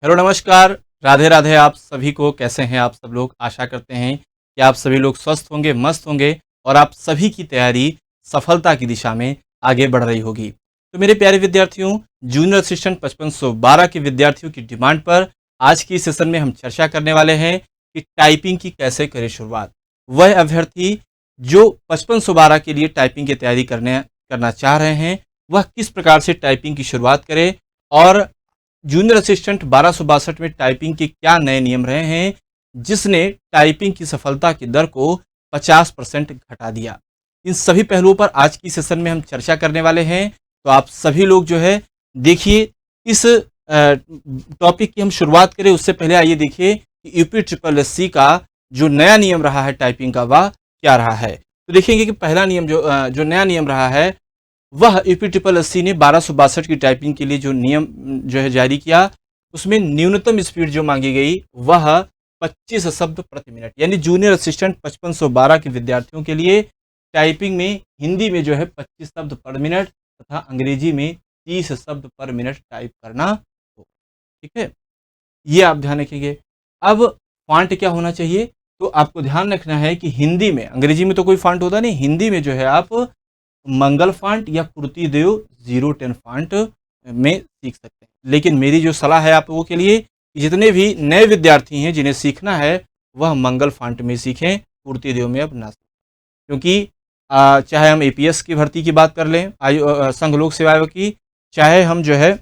Hello नमस्कार, राधे राधे आप सभी को। कैसे हैं आप सब लोग? आशा करते हैं कि आप सभी लोग स्वस्थ होंगे, मस्त होंगे और आप सभी की तैयारी सफलता की दिशा में आगे बढ़ रही होगी। तो मेरे प्यारे विद्यार्थियों, जूनियर असिस्टेंट 5512 के विद्यार्थियों की डिमांड पर आज की सेशन में हम चर्चा करने वाले हैं कि टाइपिंग की कैसे करें शुरुआत। वह अभ्यर्थी जो 5512 के लिए टाइपिंग की तैयारी करना चाह रहे हैं, वह किस प्रकार से टाइपिंग की शुरुआत करें और जूनियर असिस्टेंट 1262 में टाइपिंग के क्या नए नियम रहे हैं जिसने टाइपिंग की सफलता की दर को 50% घटा दिया। इन सभी पहलुओं पर आज की सेशन में हम चर्चा करने वाले हैं। तो आप सभी लोग जो है देखिए, इस टॉपिक की हम शुरुआत करें उससे पहले आइए देखिए कि यूपी ट्रिपल एस सी का जो नया नियम रहा है टाइपिंग का, वह क्या रहा है। तो देखेंगे कि पहला नियम जो नया नियम रहा है, वह यूपी ट्रिपल एस सी ने 1262 की टाइपिंग के लिए जो नियम जो है जारी किया, उसमें न्यूनतम स्पीड जो मांगी गई वह 25 शब्द प्रति मिनट, यानी जूनियर असिस्टेंट 5512 के विद्यार्थियों के लिए टाइपिंग में हिंदी में जो है 25 शब्द पर मिनट तथा अंग्रेजी में 30 शब्द पर मिनट टाइप करना हो। ठीक है, ये आप ध्यान रखेंगे। अब फॉन्ट क्या होना चाहिए, तो आपको ध्यान रखना है कि हिंदी में, अंग्रेजी में तो कोई फॉन्ट होता नहीं, हिंदी में जो है आप मंगल फॉन्ट या कुर्तीदेव 010 फॉन्ट में सीख सकते हैं। लेकिन मेरी जो सलाह है आप लोगों के लिए कि जितने भी नए विद्यार्थी हैं जिन्हें सीखना है वह मंगल फॉन्ट में सीखें, कुर्तीदेव में अब ना सीखें। क्योंकि चाहे हम एपीएस की भर्ती की बात कर लें, संघ लोक सेवा आयोग की, चाहे हम जो है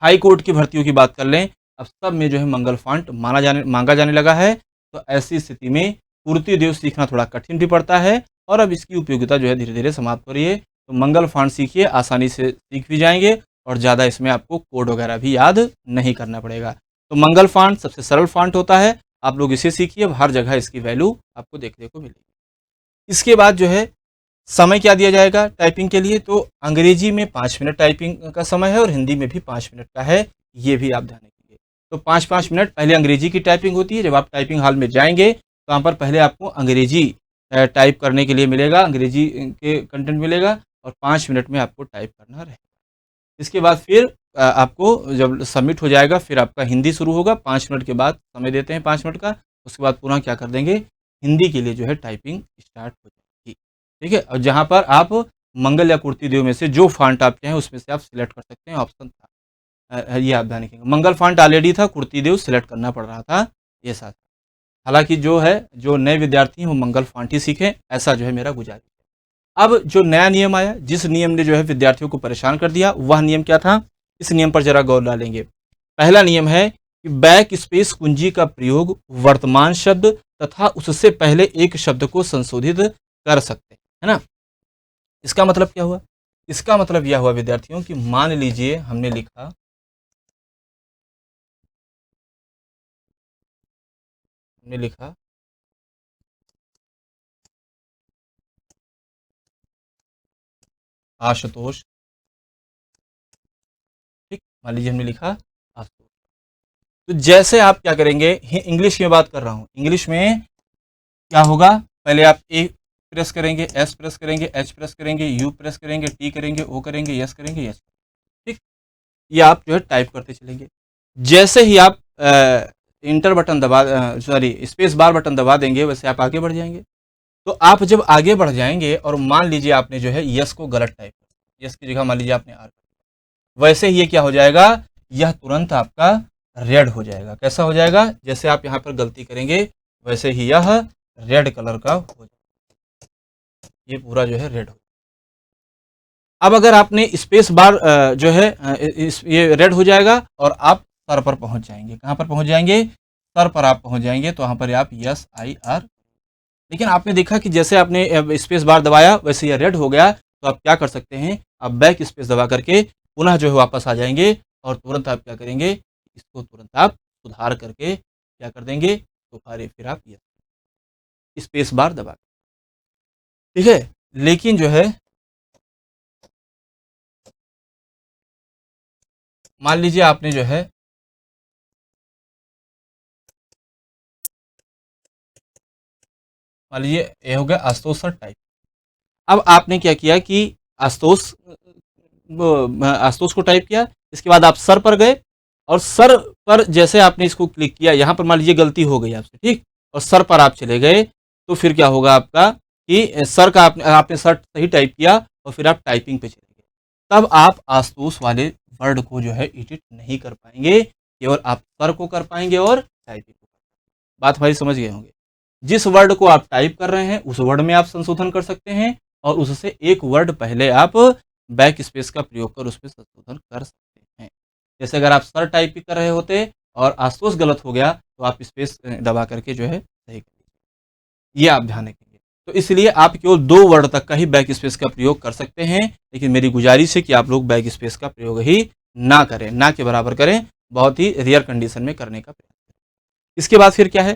हाई कोर्ट की भर्तियों की बात कर लें, अब सब में जो है मंगल फॉन्ट मांगा जाने लगा है। तो ऐसी स्थिति में कुर्तीदेव सीखना थोड़ा कठिन भी पड़ता है और अब इसकी उपयोगिता जो है धीरे धीरे समाप्त हो रही है। तो मंगल फॉन्ट सीखिए, आसानी से सीख भी जाएंगे और ज़्यादा इसमें आपको कोड वगैरह भी याद नहीं करना पड़ेगा। तो मंगल फॉन्ट सबसे सरल फॉन्ट होता है, आप लोग इसे सीखिए, अब हर जगह इसकी वैल्यू आपको देखने को मिलेगी। इसके बाद जो है समय क्या दिया जाएगा टाइपिंग के लिए, तो अंग्रेजी में 5 मिनट टाइपिंग का समय है और हिंदी में भी 5 मिनट का है, ये भी आप ध्यान रखिए। तो 5-5 मिनट पहले अंग्रेजी की टाइपिंग होती है। जब आप टाइपिंग हॉल में जाएंगे तो वहाँ पर पहले आपको अंग्रेजी टाइप करने के लिए मिलेगा, अंग्रेजी के कंटेंट मिलेगा और 5 मिनट में आपको टाइप करना रहेगा। इसके बाद फिर आपको जब सबमिट हो जाएगा फिर आपका हिंदी शुरू होगा। 5 मिनट के बाद समय देते हैं 5 मिनट का, उसके बाद पुनः क्या कर देंगे, हिंदी के लिए जो है टाइपिंग स्टार्ट हो जाएगी। ठीक है, और जहाँ पर आप मंगल या कुर्तीदेव में से जो फॉन्ट आप चाहें उसमें से आप सिलेक्ट कर सकते हैं, ऑप्शन था। ये आप ध्यान रखेंगे, मंगल फॉन्ट ऑलरेडी था, कुर्तीदेव सिलेक्ट करना पड़ रहा था, ये साथ। हालांकि जो नए विद्यार्थी हैं वो मंगल फॉन्ट ही सीखें, ऐसा जो है मेरा गुजारिश है। अब जो नया नियम आया, जिस नियम ने जो है विद्यार्थियों को परेशान कर दिया, वह नियम क्या था, इस नियम पर जरा गौर डालेंगे। पहला नियम है कि बैक स्पेस कुंजी का प्रयोग वर्तमान शब्द तथा उससे पहले एक शब्द को संशोधित कर सकते हैं, है ना। इसका मतलब क्या हुआ, इसका मतलब यह हुआ विद्यार्थियों कि मान लीजिए हमने लिखा आशुतोष। ठीक, मान लीजिए हमने लिखा आशुतोष। तो जैसे आप क्या करेंगे, इंग्लिश में बात कर रहा हूं, इंग्लिश में क्या होगा, पहले आप ए प्रेस करेंगे, एस प्रेस करेंगे, एच प्रेस करेंगे, यू प्रेस करेंगे, टी करेंगे, ओ करेंगे, यस करेंगे, यस। ठीक, ये आप जो है टाइप करते चलेंगे। जैसे ही आप इंटर बटन दबा सॉरी स्पेस बार बटन दबा देंगे, वैसे आप आगे बढ़ जाएंगे। तो आप जब आगे बढ़ जाएंगे और मान लीजिए आपने जो है यस को गलत टाइप कर, यस की जगह मान लीजिए आपने आर कर दिया, वैसे ही ये क्या हो जाएगा, यह तुरंत आपका रेड हो जाएगा। कैसा हो जाएगा, जैसे आप यहाँ पर गलती करेंगे वैसे ही यह रेड कलर का हो जाएगा, ये पूरा जो है रेड हो। अब अगर आपने स्पेस बार जो है ये रेड हो जाएगा और आप सर पर पहुंच जाएंगे। कहाँ पर पहुंच जाएंगे, सर पर आप पहुंच जाएंगे, तो वहां पर आप यस आई आर। लेकिन आपने देखा कि जैसे आपने स्पेस बार दबाया वैसे ये रेड हो गया, तो आप क्या कर सकते हैं, आप बैक स्पेस दबा करके पुनः जो है वापस आ जाएंगे और तुरंत आप क्या करेंगे, इसको तुरंत आप सुधार करके क्या कर देंगे, दोबारा फिर आप ये स्पेस बार दबा। ठीक है, लेकिन जो है मान लीजिए आपने जो है मान लीजिए ये हो गया आशुतोष सर टाइप। अब आपने क्या किया कि आशुतोष को टाइप किया, इसके बाद आप सर पर गए और सर पर जैसे आपने इसको क्लिक किया, यहाँ पर मान लीजिए गलती हो गई आपसे, ठीक, और सर पर आप चले गए, तो फिर क्या होगा आपका कि सर का आपने सर सही टाइप किया और फिर आप टाइपिंग पे चले गए, तब आप आशुतोष वाले वर्ड को जो है एडिट नहीं कर पाएंगे, केवल आप सर को कर पाएंगे और टाइपिंग को। बात हमारी समझ गए होंगे। जिस वर्ड को आप टाइप कर रहे हैं उस वर्ड में आप संशोधन कर सकते हैं, और उससे एक वर्ड पहले आप बैक स्पेस का प्रयोग कर उस पर संशोधन कर सकते हैं। जैसे अगर आप सर टाइप कर रहे होते और आशुतोष गलत हो गया, तो आप स्पेस दबा करके जो है सही कर लीजिए। ये आप ध्यान रखेंगे। तो इसलिए आप केवल 2 वर्ड तक का ही बैक स्पेस का प्रयोग कर सकते हैं, लेकिन मेरी गुजारिश है कि आप लोग बैक स्पेस का प्रयोग ही ना करें, ना के बराबर करें, बहुत ही रेयर कंडीशन में करने का प्रयास करें। इसके बाद फिर क्या है,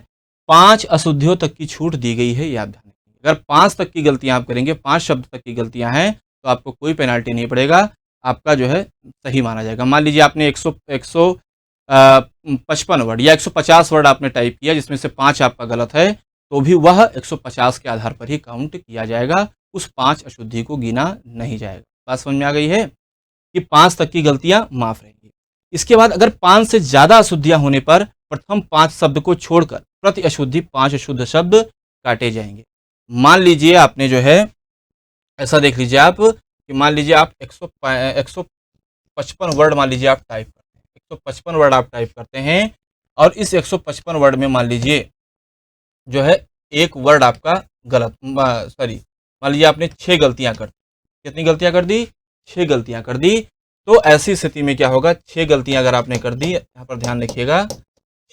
5 अशुद्धियों तक की छूट दी गई है, ये आप ध्यान रखेंगे। अगर 5 तक की गलतियां आप करेंगे, 5 शब्द तक की गलतियां हैं, तो आपको कोई पेनाल्टी नहीं पड़ेगा, आपका जो है सही माना जाएगा। मान लीजिए आपने 155 वर्ड या 150 वर्ड आपने टाइप किया, जिसमें से 5 आपका गलत है, तो भी वह 150 के आधार पर ही काउंट किया जाएगा, उस 5 अशुद्धि को गिना नहीं जाएगा। बात समझ में आ गई है कि 5 तक की गलतियां माफ रहेंगी। इसके बाद अगर 5 से ज्यादा अशुद्धियां होने पर प्रथम 5 शब्द को छोड़कर प्रति अशुद्धि 5 अशुद्ध शब्द काटे जाएंगे। मान लीजिए आपने जो है, ऐसा देख लीजिए आप कि मान लीजिए आप 155 वर्ड मान लीजिए आप टाइप करते हैं, 155 वर्ड आप टाइप करते हैं, और इस 155 वर्ड में मान लीजिए जो है एक वर्ड आपका गलत, सॉरी, मान लीजिए आपने 6 गलतियां कर दी। कितनी गलतियां कर दी? 6 गलतियां कर दी। तो ऐसी स्थिति में क्या होगा, 6 गलतियां अगर आपने कर दी, यहाँ पर ध्यान रखिएगा,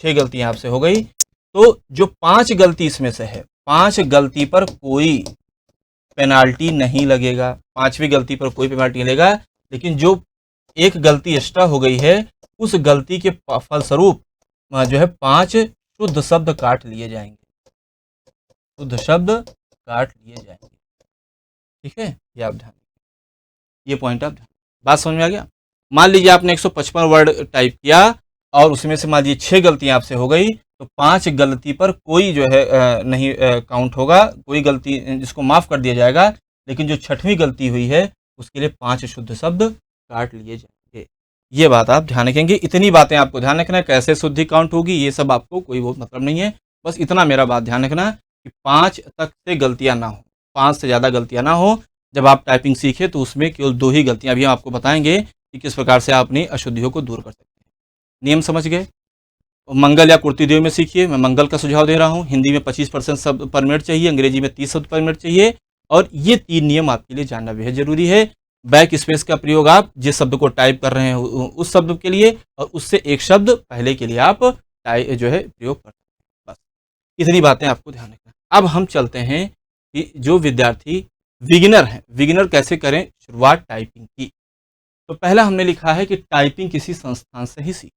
6 गलतियां आपसे हो गई, तो जो 5 गलती इसमें से है, 5 गलती पर कोई पेनाल्टी नहीं लगेगा, 5वीं गलती पर कोई पेनाल्टी नहीं लगेगा, लेकिन जो एक गलती एक्स्ट्रा हो गई है, उस गलती के फलस्वरूप जो है 5 शुद्ध शब्द काट लिए जाएंगे, शुद्ध शब्द काट लिए जाएंगे। ठीक है, ये आप ध्यान, ये पॉइंट आप ध्यान। बात समझ में आ गया? मान लीजिए आपने 155 वर्ड टाइप किया और उसमें से मान लीजिए 6 गलतियां आपसे हो गई, तो 5 गलती पर कोई जो है नहीं काउंट होगा, कोई गलती जिसको माफ कर दिया जाएगा, लेकिन जो 6वीं गलती हुई है उसके लिए 5 शुद्ध शब्द काट लिए जाएंगे। ये बात आप ध्यान रखेंगे। इतनी बातें आपको ध्यान रखना है, कैसे शुद्धि काउंट होगी ये सब आपको कोई बहुत मतलब नहीं है, बस इतना मेरा बात ध्यान रखना कि 5 तक से गलतियां ना हो, 5 से ज़्यादा गलतियां ना हो। जब आप टाइपिंग सीखे तो उसमें केवल 2 ही गलतियां, अभी हम आपको बताएंगे कि किस प्रकार से आप अपनी अशुद्धियों को दूर कर सकते हैं। नियम समझ गए? मंगल या कुर्तिदेव में सीखिए, मैं मंगल का सुझाव दे रहा हूँ। हिंदी में 25% शब्द पर मिनट चाहिए, अंग्रेजी में 30 शब्द पर मिनट चाहिए, और ये 3 नियम आपके लिए जानना बेहद जरूरी है। बैक स्पेस का प्रयोग आप जिस शब्द को टाइप कर रहे हैं उस शब्द के लिए, और उससे एक शब्द पहले के लिए आप जो है प्रयोग कर सकते हैं। बस इतनी बातें आपको ध्यान रखना। अब हम चलते हैं कि जो विद्यार्थी बिगिनर हैं, बिगिनर कैसे करें शुरुआत टाइपिंग की। तो पहला हमने लिखा है कि टाइपिंग किसी संस्थान से ही सीखें।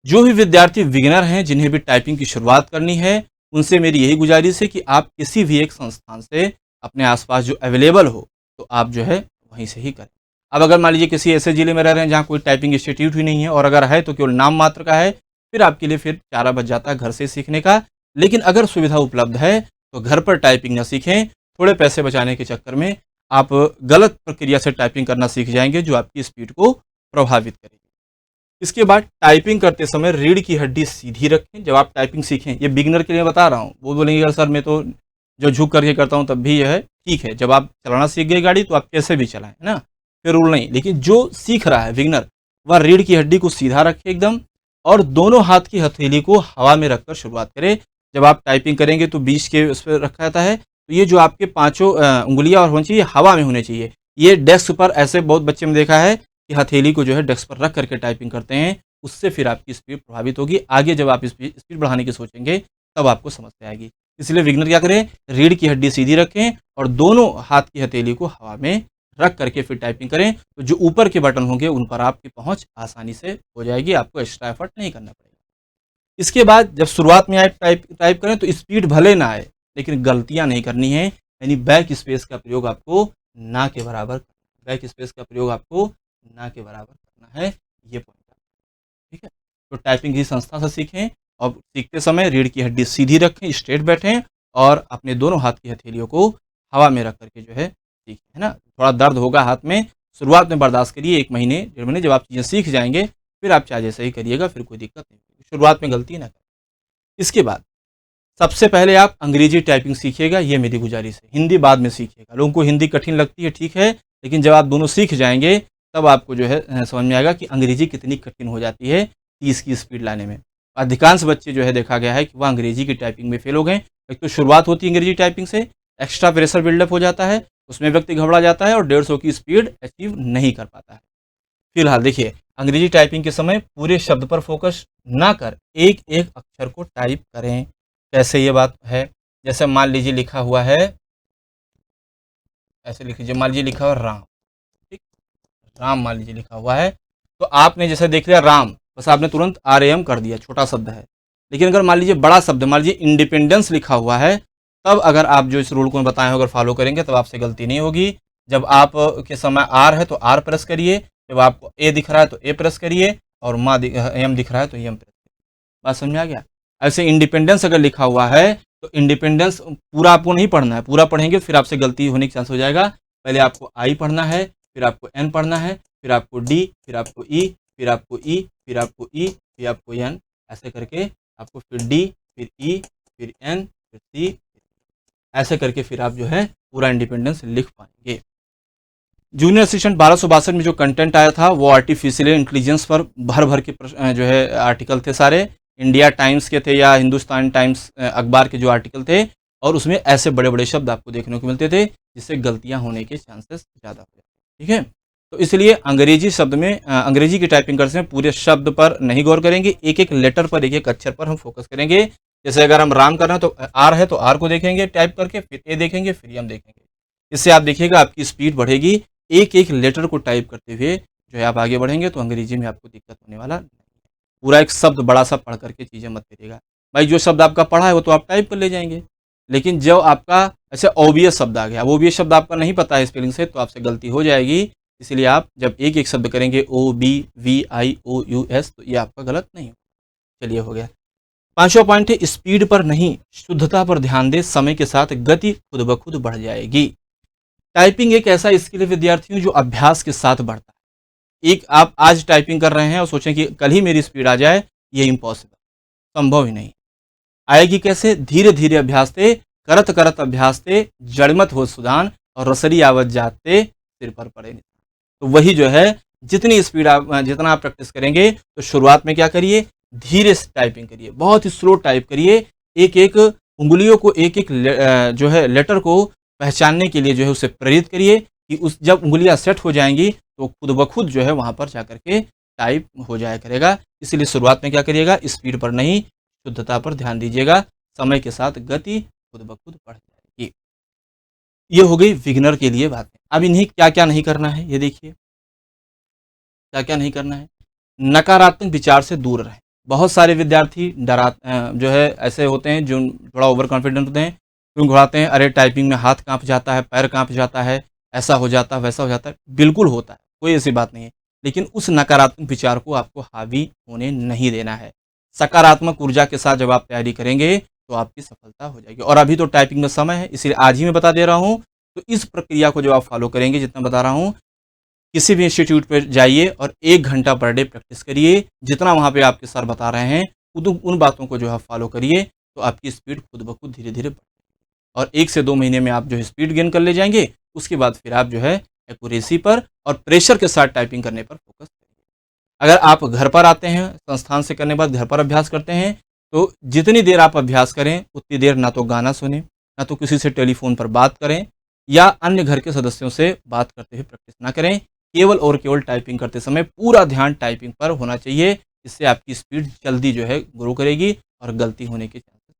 जो भी विद्यार्थी बिगिनर हैं, जिन्हें भी टाइपिंग की शुरुआत करनी है, उनसे मेरी यही गुजारिश है कि आप किसी भी एक संस्थान से अपने आसपास जो अवेलेबल हो, तो आप जो है वहीं से ही करें। अब अगर मान लीजिए किसी ऐसे ज़िले में रह रहे हैं जहाँ कोई टाइपिंग इंस्टीट्यूट ही नहीं है, और अगर है तो केवल नाम मात्र का है, फिर आपके लिए फिर चारा बच जाता है घर से सीखने का। लेकिन अगर सुविधा उपलब्ध है तो घर पर टाइपिंग न सीखें, थोड़े पैसे बचाने के चक्कर में आप गलत प्रक्रिया से टाइपिंग करना सीख जाएंगे, जो आपकी स्पीड को प्रभावित करेगी। इसके बाद टाइपिंग करते समय रीढ़ की हड्डी सीधी रखें। जब आप टाइपिंग सीखें, ये बिगिनर के लिए बता रहा हूँ, वो बोलेंगे सर मैं तो जो झुक करके करता हूँ तब भी यह है, ठीक है, जब आप चलाना सीख गए गाड़ी तो आप कैसे भी चलाएं, है ना, फिर रूल नहीं। लेकिन जो सीख रहा है बिगिनर, वह रीढ़ की हड्डी को सीधा रखे एकदम, और दोनों हाथ की हथेली को हवा में रखकर शुरुआत करें। जब आप टाइपिंग करेंगे तो बीच के उस पर रखा जाता है, तो ये जो आपके 5 उंगलियां और होनी चाहिए हवा में होने चाहिए। ये डेस्क पर, ऐसे बहुत बच्चे में देखा है कि हथेली को जो है डेस्क पर रख करके टाइपिंग करते हैं, उससे फिर आपकी स्पीड प्रभावित होगी। आगे जब आप स्पीड बढ़ाने की सोचेंगे तब आपको समस्या आएगी। इसलिए बिगिनर क्या करें, रीढ़ की हड्डी सीधी रखें और दोनों हाथ की हथेली को हवा में रख करके फिर टाइपिंग करें, तो जो ऊपर के बटन होंगे उन पर आपकी पहुंच आसानी से हो जाएगी, आपको एक्स्ट्रा एफर्ट नहीं करना पड़ेगा। इसके बाद जब शुरुआत में आप टाइप करें तो स्पीड भले ना आए, लेकिन गलतियां नहीं करनी है, यानी बैक स्पेस का प्रयोग आपको ना के बराबर, बैक स्पेस का प्रयोग आपको ना के बराबर करना है। ये पॉइंट, ठीक है। तो टाइपिंग की संस्था से सीखें, और सीखते समय रीढ़ की हड्डी सीधी रखें, स्ट्रेट बैठें, और अपने दोनों हाथ की हथेलियों को हवा में रख करके जो है सीखें, है ना। थोड़ा दर्द होगा हाथ में, शुरुआत में बर्दाश्त करिए, 1 महीने 1.5 महीने, जब आप चीज़ें सीख जाएंगे फिर आप चाहे जैसे ही करिएगा, फिर कोई दिक्कत नहीं होगी। शुरुआत में गलती ना करें। इसके बाद सबसे पहले आप अंग्रेजी टाइपिंग सीखिएगा, ये मेरी गुजारिश है। हिंदी बाद में सीखिएगा। लोगों को हिंदी कठिन लगती है, ठीक है, लेकिन जब आप दोनों सीख जाएंगे तब आपको जो है समझ में आएगा कि अंग्रेजी कितनी कठिन हो जाती है 30 की स्पीड लाने में। अधिकांश बच्चे जो है देखा गया है कि वह अंग्रेजी की टाइपिंग में फेल हो गए। एक तो शुरुआत होती है अंग्रेजी टाइपिंग से, एक्स्ट्रा प्रेशर बिल्डअप हो जाता है, उसमें व्यक्ति घबरा जाता है और 150 की स्पीड अचीव नहीं कर पाता है। फिलहाल देखिए, अंग्रेजी टाइपिंग के समय पूरे शब्द पर फोकस ना कर एक एक अक्षर को टाइप करें। कैसे ये बात है, जैसे मान लीजिए लिखा हुआ है, ऐसे लिख लीजिए, मान लीजिए लिखा हुआ राम, ठीक, राम मान लीजिए लिखा हुआ है, तो आपने जैसे देख लिया राम, बस आपने तुरंत RAM कर दिया, छोटा शब्द है। लेकिन अगर मान लीजिए बड़ा शब्द, मान लीजिए इंडिपेंडेंस लिखा हुआ है, तब अगर आप जो इस रूल को मैं बताए हो अगर फॉलो करेंगे तब आपसे गलती नहीं होगी। जब आप के समय R है तो R प्रेस करिए, जब आपको A दिख रहा है तो A प्रेस करिए, और M दिख रहा है तो M प्रेस करिए। बात समझ में आ गया। ऐसे इंडिपेंडेंस अगर लिखा हुआ है तो इंडिपेंडेंस पूरा आपको नहीं पढ़ना है, पूरा पढ़ेंगे फिर आपसे गलती होने की चांस हो जाएगा। पहले आपको I पढ़ना है, फिर आपको N पढ़ना है, फिर आपको D, फिर आपको E, फिर आपको E, फिर आपको E, फिर आपको N, ऐसे करके आपको फिर D, फिर E, फिर N, फिर C, ऐसे करके फिर आप जो है पूरा इंडिपेंडेंस लिख पाएंगे। जूनियर असिस्टेंट 1262 में जो कंटेंट आया था वो आर्टिफिशियल इंटेलिजेंस पर भर भर के जो है आर्टिकल थे सारे, इंडिया टाइम्स के थे या हिंदुस्तान टाइम्स अखबार के जो आर्टिकल थे, और उसमें ऐसे बड़े बड़े शब्द आपको देखने को मिलते थे जिससे गलतियां होने के चांसेस ज़्यादा हो जाते, ठीक है। तो इसलिए अंग्रेजी शब्द में अंग्रेजी की टाइपिंग करते समय पूरे शब्द पर नहीं गौर करेंगे, एक एक लेटर पर, एक एक अक्षर पर हम फोकस करेंगे। जैसे अगर हम राम कर रहे हैं तो R है तो R को देखेंगे टाइप करके, फिर A देखेंगे, फिर M देखेंगे। इससे आप देखिएगा आपकी स्पीड बढ़ेगी। एक एक लेटर को टाइप करते हुए जो है आप आगे बढ़ेंगे तो अंग्रेजी में आपको दिक्कत होने वाला नहीं है। पूरा एक शब्द बड़ा सा पढ़ करके चीज़ें मत करिएगा। भाई जो शब्द आपका पढ़ा है वो तो आप टाइप कर ले जाएंगे, लेकिन जब आपका ऐसे ओबीएस शब्द आ गया, वो ओबीएस शब्द आपका नहीं पता है स्पेलिंग से, तो आपसे गलती हो जाएगी। इसलिए आप जब एक एक शब्द करेंगे OBVIOUS तो ये आपका गलत नहीं हो। चलिए हो गया। 5वां पॉइंट है स्पीड पर नहीं, शुद्धता पर ध्यान दे, समय के साथ गति खुद ब खुद बढ़ जाएगी। टाइपिंग एक ऐसा स्किल है विद्यार्थियों जो अभ्यास के साथ बढ़ता है। एक आप आज टाइपिंग कर रहे हैं और सोचें कि कल ही मेरी स्पीड आ जाए, ये इम्पॉसिबल, संभव ही नहीं। आएगी कैसे? धीरे धीरे अभ्यास थे, करत करत अभ्यास थे, जड़मत हो सुदान, और रसरी आवत जाते सिर पर पड़े निशान। तो वही जो है, जितनी स्पीड आप जितना आप प्रैक्टिस करेंगे, तो शुरुआत में क्या करिए, धीरे से टाइपिंग करिए, बहुत ही स्लो टाइप करिए। एक एक उंगलियों को, एक एक जो है लेटर को पहचानने के लिए जो है उसे प्रेरित करिए कि उस जब उंगलियां सेट हो जाएंगी तो खुद ब खुद जो है वहां पर जाकर के टाइप हो जाया करेगा। इसलिए शुरुआत में क्या करिएगा, स्पीड पर नहीं, शुद्धता पर ध्यान दीजिएगा। समय के साथ गति खुद ब खुद बढ़ जाएगी। ये हो गई बिगिनर के लिए बातें। अब इन्हें क्या क्या नहीं करना है, ये देखिए क्या क्या नहीं करना है। नकारात्मक विचार से दूर रहें। बहुत सारे विद्यार्थी जो है ऐसे होते हैं जो थोड़ा ओवर कॉन्फिडेंट होते हैं, क्यों घबराते हैं, अरे टाइपिंग में हाथ कांप जाता है, पैर कांप जाता है, ऐसा हो जाता है, वैसा हो जाता है। बिल्कुल होता है, कोई ऐसी बात नहीं है, लेकिन उस नकारात्मक विचार को आपको हावी होने नहीं देना है। सकारात्मक ऊर्जा के साथ जब आप तैयारी करेंगे तो आपकी सफलता हो जाएगी। और अभी तो टाइपिंग में समय है, इसलिए आज ही मैं बता दे रहा हूँ। तो इस प्रक्रिया को जब आप फॉलो करेंगे, जितना बता रहा हूँ, किसी भी इंस्टीट्यूट पर जाइए और 1 घंटा पर डे प्रैक्टिस करिए। जितना वहाँ पे आपके सर बता रहे हैं उन बातों को जो है फॉलो करिए, तो आपकी स्पीड खुद ब खुद धीरे धीरे और 1 से 2 महीने में आप जो है स्पीड गेन कर ले जाएंगे। उसके बाद फिर आप जो है एक्यूरेसी पर और प्रेशर के साथ टाइपिंग करने पर फोकस करेंगे। अगर आप घर पर आते हैं, संस्थान से करने के बाद घर पर अभ्यास करते हैं, तो जितनी देर आप अभ्यास करें उतनी देर ना तो गाना सुने, ना तो किसी से टेलीफोन पर बात करें, या अन्य घर के सदस्यों से बात करते हुए प्रैक्टिस ना करें। केवल और केवल टाइपिंग करते समय पूरा ध्यान टाइपिंग पर होना चाहिए। इससे आपकी स्पीड जल्दी जो है ग्रो करेगी और गलती होने के चांसेस।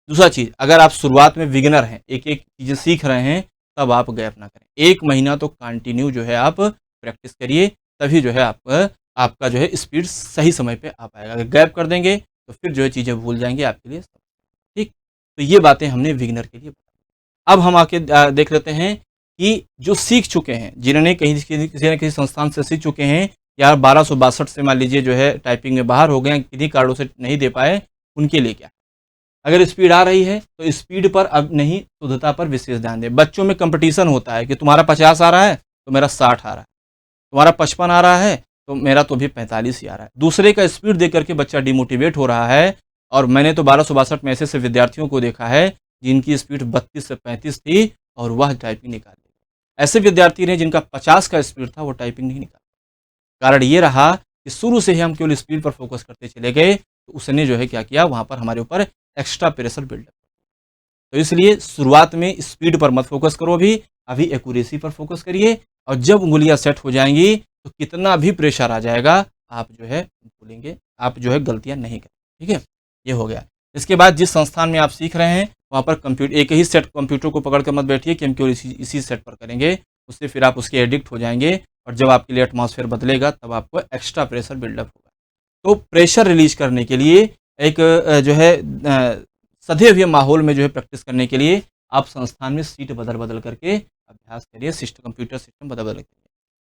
दूसरा चीज़, अगर आप शुरुआत में बिगिनर हैं, एक एक चीज़ें सीख रहे हैं, तब आप गैप ना करें। 1 महीना तो कंटिन्यू जो है आप प्रैक्टिस करिए, तभी जो है आपका जो है स्पीड सही समय पे आ पाएगा। अगर गैप कर देंगे तो फिर जो है चीज़ें भूल जाएंगे आपके लिए, ठीक। तो ये बातें हमने बिगिनर के लिए बताई। अब हम आके देख लेते हैं कि जो सीख चुके हैं, जिन्होंने किसी न किसी संस्थान से सीख चुके हैं, या 1262 से मान लीजिए जो है टाइपिंग में बाहर हो गए, किन्हीं कारणों से नहीं दे पाए, उनके लिए क्या। अगर स्पीड आ रही है तो स्पीड पर अब नहीं, शुद्धता पर विशेष ध्यान दें। बच्चों में कंपटीशन होता है कि तुम्हारा 50 आ रहा है तो मेरा 60 आ रहा है, तुम्हारा 55 आ रहा है तो मेरा तो अभी 45 ही आ रहा है। दूसरे का स्पीड देख करके बच्चा डिमोटिवेट हो रहा है, और मैंने तो 1262 में ऐसे विद्यार्थियों को देखा है जिनकी स्पीड 32 से 35 थी और वह टाइपिंग निकाल लिए। ऐसे विद्यार्थी ने जिनका 50 का स्पीड था वो टाइपिंग नहीं निकाल। कारण ये रहा कि शुरू से ही हम केवल स्पीड पर फोकस करते चले गए, तो उसने जो है क्या किया, वहाँ पर हमारे ऊपर एक्स्ट्रा प्रेशर बिल्डअप। तो इसलिए शुरुआत में स्पीड पर मत फोकस करो, अभी एक्यूरेसी पर फोकस करिए, और जब उंगलियां सेट हो जाएंगी तो कितना भी प्रेशर आ जाएगा आप जो है भूलेंगे, आप जो है गलतियां नहीं करेंगे। ठीक है, ये हो गया। इसके बाद जिस संस्थान में आप सीख रहे हैं वहाँ पर कंप्यूटर, एक ही सेट कंप्यूटर को पकड़ कर मत बैठिए कि हम केवल इसी सेट पर करेंगे, उससे फिर आप उसके एडिक्ट हो जाएंगे, और जब आपके लिए एटमॉस्फेयर बदलेगा तब आपको एक्स्ट्रा प्रेशर बिल्डअप होगा। तो प्रेशर रिलीज करने के लिए एक जो है सधे हुए माहौल में जो है प्रैक्टिस करने के लिए आप संस्थान में सीट बदल बदल करके अभ्यास करिए, कंप्यूटर सिस्टम बदल बदल करिए।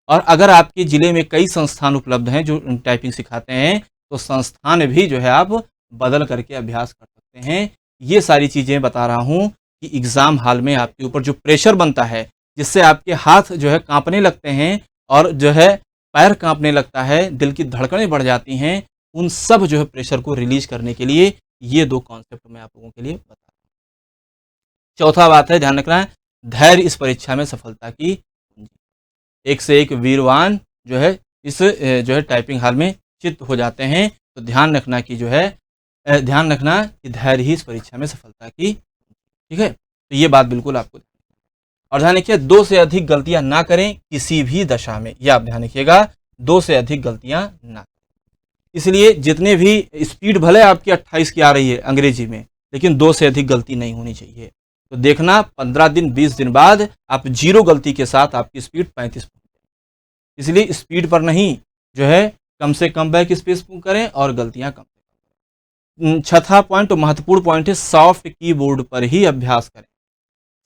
और अगर आपके ज़िले में कई संस्थान उपलब्ध हैं जो टाइपिंग सिखाते हैं, तो संस्थान भी जो है आप बदल करके अभ्यास कर सकते हैं। ये सारी चीज़ें बता रहा हूँ कि एग्ज़ाम हॉल में आपके ऊपर जो प्रेशर बनता है, जिससे आपके हाथ जो है काँपने लगते हैं और जो है पैर काँपने लगता है, दिल की धड़कनें बढ़ जाती हैं, उन सब जो है प्रेशर को रिलीज करने के लिए ये 2 कॉन्सेप्ट मैं आप लोगों के लिए बता रहा हूँ। चौथा बात है, ध्यान रखना, धैर्य इस परीक्षा में सफलता की कुंजी। एक से एक वीरवान जो है इस जो है टाइपिंग हॉल में चित्त हो जाते हैं, तो ध्यान रखना कि जो है धैर्य ही इस परीक्षा में सफलता की। ठीक है, तो ये बात बिल्कुल आपको, और ध्यान रखिए 2 से अधिक गलतियां ना करें किसी भी दशा में, यह आप ध्यान रखिएगा, 2 से अधिक गलतियां ना करें। इसलिए जितने भी स्पीड भले आपकी 28 की आ रही है अंग्रेजी में, लेकिन 2 से अधिक गलती नहीं होनी चाहिए। तो देखना 15 दिन 20 दिन बाद आप 0 गलती के साथ आपकी स्पीड 35 पहुंच जाए। इसलिए स्पीड पर नहीं, जो है कम से कम बैक स्पेस करें और गलतियां कम से कम। छठा पॉइंट, महत्वपूर्ण पॉइंट है, सॉफ्ट कीबोर्ड पर ही अभ्यास करें।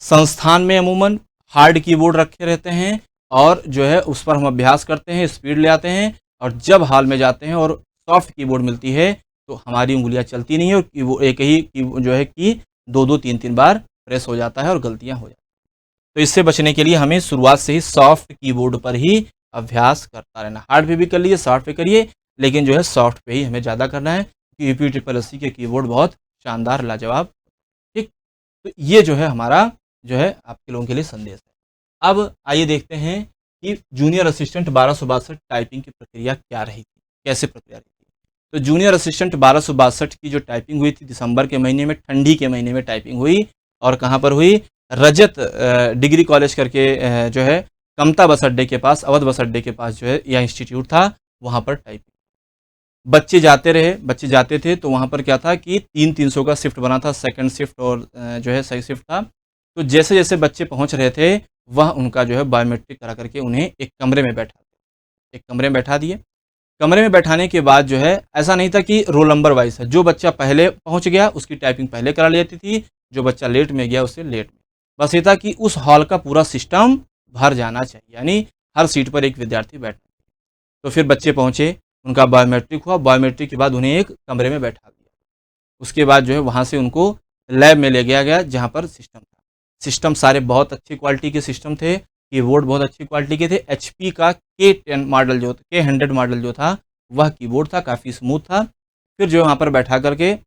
संस्थान में अमूमन हार्ड कीबोर्ड रखे रहते हैं और जो है उस पर हम अभ्यास करते हैं, स्पीड ले आते हैं, और जब हॉल में जाते हैं और सॉफ्ट कीबोर्ड मिलती है तो हमारी उंगलियां चलती नहीं है, और वो एक ही जो है कि 2-2 3-3 बार प्रेस हो जाता है और गलतियां हो जाती हैं। तो इससे बचने के लिए हमें शुरुआत से ही सॉफ्ट कीबोर्ड पर ही अभ्यास करता रहना। हार्ड पे भी कर लिए, सॉफ्ट पे करिए, लेकिन जो है सॉफ्ट पे ही हमें ज़्यादा करना है, क्योंकि UP-SSC के कीबोर्ड बहुत शानदार, लाजवाब। ठीक, तो ये जो है हमारा जो है आपके लोगों के लिए संदेश है। अब आइए देखते हैं कि जूनियर असिस्टेंट 1262 टाइपिंग की प्रक्रिया क्या रही थी, कैसे प्रक्रिया रही थी। तो जूनियर असिस्टेंट 1262 की जो टाइपिंग हुई थी दिसंबर के महीने में, ठंडी के महीने में टाइपिंग हुई, और कहाँ पर हुई, रजत डिग्री कॉलेज करके जो है कमता बस अड्डे के पास, अवध बस अड्डे के पास जो है यह इंस्टीट्यूट था, वहाँ पर टाइपिंग। बच्चे जाते थे, तो वहाँ पर क्या था कि 300 का शिफ्ट बना था, सेकंड शिफ्ट और जो है सही शिफ्ट था। तो जैसे जैसे बच्चे पहुँच रहे थे, वह उनका जो है बायोमेट्रिक करा करके उन्हें एक कमरे में बैठा दिए। कमरे में बैठाने के बाद जो है ऐसा नहीं था कि रोल नंबर वाइज है, जो बच्चा पहले पहुँच गया उसकी टाइपिंग पहले करा लेती थी, जो बच्चा लेट में गया उससे लेट में। बस ये था कि उस हॉल का पूरा सिस्टम भर जाना चाहिए, यानी हर सीट पर एक विद्यार्थी बैठना। तो फिर बच्चे पहुँचे, उनका बायोमेट्रिक हुआ, बायोमेट्रिक के बाद उन्हें एक कमरे में बैठा दिया। उसके बाद जो है वहाँ से उनको लैब में ले गया जहाँ पर सिस्टम था। सिस्टम सारे बहुत अच्छी क्वालिटी के सिस्टम थे, कीबोर्ड बहुत अच्छी क्वालिटी के थे। HP का K100 मॉडल जो था वह कीबोर्ड था, काफ़ी स्मूथ था। फिर जो वहाँ पर बैठा करके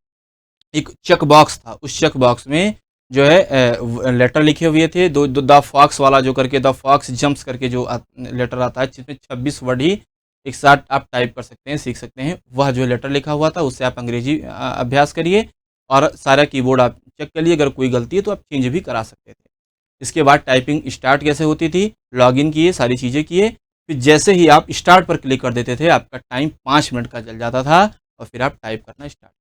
एक चेक बॉक्स था, उस चेक बॉक्स में जो है लेटर लिखे हुए थे, दो द फॉक्स वाला जो करके, द फॉक्स जंप्स करके जो लेटर आता है, जिसमें 26 वर्ड ही एक साथ आप टाइप कर सकते हैं, सीख सकते हैं, वह जो लेटर लिखा हुआ था उससे आप अंग्रेजी अभ्यास करिए, और सारा कीबोर्ड आप चेक कर लिए, अगर कोई गलती है तो आप चेंज भी करा सकते थे। इसके बाद टाइपिंग स्टार्ट कैसे होती थी, लॉगिन किए, सारी चीज़ें किए, फिर जैसे ही आप स्टार्ट पर क्लिक कर देते थे आपका टाइम 5 मिनट का चल जाता था, और फिर आप टाइप करना स्टार्ट।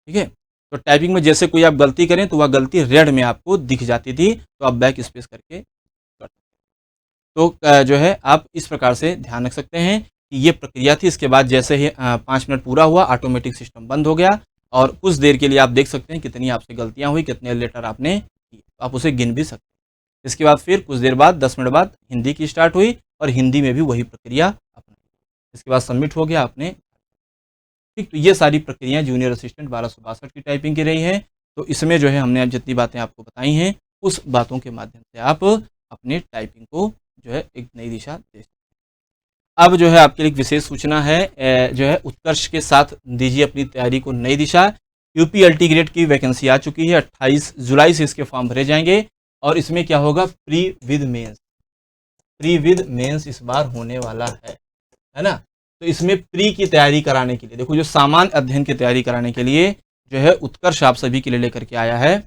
ठीक है, तो टाइपिंग में जैसे कोई आप गलती करें तो वह गलती रेड में आपको दिख जाती थी, तो आप बैक स्पेस करके कर सकते। तो जो है आप इस प्रकार से ध्यान रख सकते हैं कि ये प्रक्रिया थी। इसके बाद जैसे ही 5 मिनट पूरा हुआ, ऑटोमेटिक सिस्टम बंद हो गया, और कुछ देर के लिए आप देख सकते हैं कितनी आपसे गलतियां हुई, कितने लेटर आपने किए, आप उसे गिन भी सकते हैं। इसके बाद फिर कुछ देर बाद 10 मिनट बाद हिंदी की स्टार्ट हुई, और हिंदी में भी वही प्रक्रिया अपनाई। इसके बाद सबमिट हो गया आपने। ठीक, तो ये सारी प्रक्रियाएं जूनियर असिस्टेंट 1262 की टाइपिंग की रही है। तो इसमें जो है हमने अब जितनी बातें आपको बताई हैं, उस बातों के माध्यम से आप अपने टाइपिंग को जो है एक नई दिशा दे सकते हैं। अब जो है आपके लिए एक विशेष सूचना है, जो है उत्कर्ष के साथ दीजिए अपनी तैयारी को नई दिशा। यूपी अल्टी ग्रेड की वैकेंसी आ चुकी है, 28 जुलाई से इसके फॉर्म भरे जाएंगे और इसमें क्या होगा, pre with mains, pre with mains इस बार होने वाला है ना। तो इसमें प्री की तैयारी कराने के लिए देखो, जो सामान्य अध्ययन की तैयारी कराने के लिए जो है उत्कर्ष आप सभी के लिए लेकर के आया है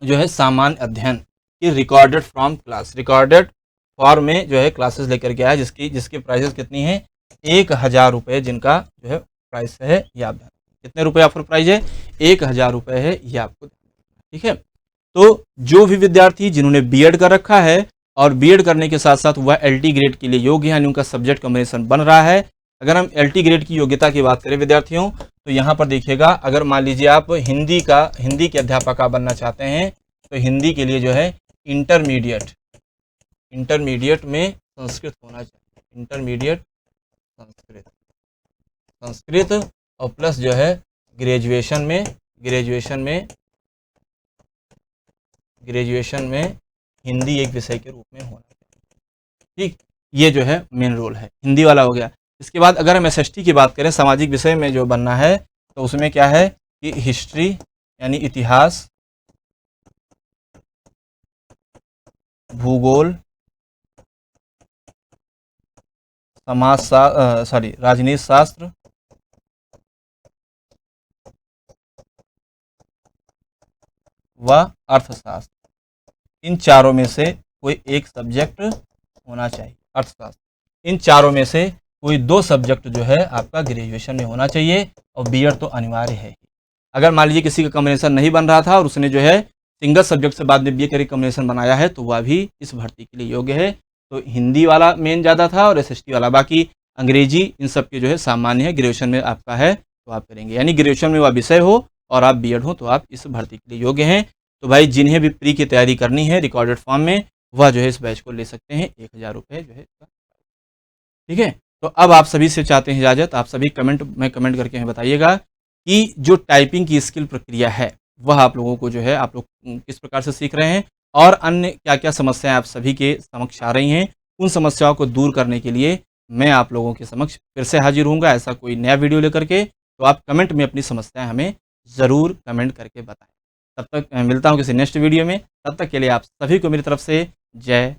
जो है सामान्य अध्ययन की recorded from class, recorded form में जो है क्लासेस लेकर के आया, जिसकी प्राइसेस कितनी है, 1000 रुपये, जिनका जो है प्राइस है ये आप कितने रुपए ऑफर प्राइस है, 1000 रुपये है ये आपको, ठीक है। तो जो भी विद्यार्थी जिन्होंने बीएड कर रखा है और बीएड करने के साथ साथ वह एलटी ग्रेड के लिए योग्य है, यानी उनका सब्जेक्ट कॉम्बिनेशन बन रहा है। अगर हम एलटी ग्रेड की योग्यता की बात करें विद्यार्थियों, तो यहाँ पर देखिएगा, अगर मान लीजिए आप हिंदी के अध्यापक आप बनना चाहते हैं, तो हिंदी के लिए जो है इंटरमीडिएट में संस्कृत होना चाहिए, इंटरमीडिएट संस्कृत और प्लस जो है ग्रेजुएशन में हिंदी एक विषय के रूप में होना चाहिए, ठीक। ये जो है मेन रोल है, हिंदी वाला हो गया। इसके बाद अगर हम एसएसटी की बात करें, सामाजिक विषय में जो बनना है, तो उसमें क्या है कि हिस्ट्री यानी इतिहास, भूगोल, राजनीति शास्त्र, व अर्थशास्त्र, इन चारों में से कोई एक सब्जेक्ट होना चाहिए। अर्थशास्त्र, इन चारों में से कोई 2 सब्जेक्ट जो है आपका ग्रेजुएशन में होना चाहिए और बीएड तो अनिवार्य है। अगर मान लीजिए किसी का कॉम्बिनेशन नहीं बन रहा था और उसने जो है सिंगल सब्जेक्ट से बाद में बीए करके कॉम्बिनेशन बनाया है, तो वह भी इस भर्ती के लिए योग्य है। तो हिंदी वाला मेन ज़्यादा था और एसएसटी वाला, बाकी अंग्रेजी इन सब के जो है सामान्य है। ग्रेजुएशन में आपका है तो आप करेंगे, यानी ग्रेजुएशन में वह विषय हो और आप बीएड हो तो आप इस भर्ती के लिए योग्य हैं। तो भाई जिन्हें भी प्री की तैयारी करनी है रिकॉर्डेड फॉर्म में, वह जो है इस बैच को ले सकते हैं, 1000 रुपये जो है, ठीक है। तो अब आप सभी से चाहते हैं इजाज़त, आप सभी कमेंट करके हमें बताइएगा कि जो टाइपिंग की स्किल प्रक्रिया है वह आप लोगों को जो है आप लोग किस प्रकार से सीख रहे हैं और अन्य क्या क्या समस्याएं आप सभी के समक्ष आ रही हैं। उन समस्याओं को दूर करने के लिए मैं आप लोगों के समक्ष फिर से हाजिर होऊंगा ऐसा कोई नया वीडियो लेकर के। तो आप कमेंट में अपनी समस्याएं हमें ज़रूर कमेंट करके बताएं। तब तक मिलता हूं किसी नेक्स्ट वीडियो में, तब तक के लिए आप सभी को मेरी तरफ से जय